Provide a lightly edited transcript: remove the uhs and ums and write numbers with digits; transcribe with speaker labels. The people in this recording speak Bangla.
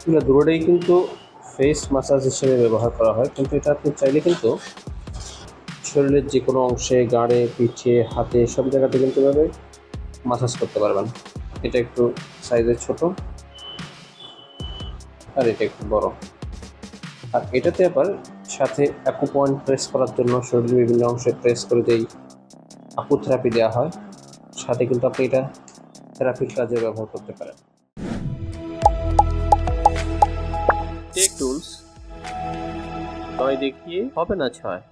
Speaker 1: এগুলো দুটোটাই কিন্তু ফেস মাসাজ হিসেবে ব্যবহার করা হয়, কিন্তু এটা আপনি চাইলে কিন্তু শরীরের যে কোনো অংশে, গাড়ে, পিঠে, হাতে সব জায়গাতে কিন্তু এভাবে মাসাজ করতে পারবেন। এটা একটু সাইজে ছোট আর এটা একটু বড়। আর এটাতে আবার সাথে অ্যাকু পয়েন্ট প্রেস করার জন্য শরীরের বিভিন্ন অংশে প্রেস করে যেই আকু থেরাপি দেওয়া হয়, সাথে কিন্তু আপনি এটা থেরাপির কাজে ব্যবহার করতে পারেন। টেক টুলস, নয় দেখিয়ে হবে না ছয়।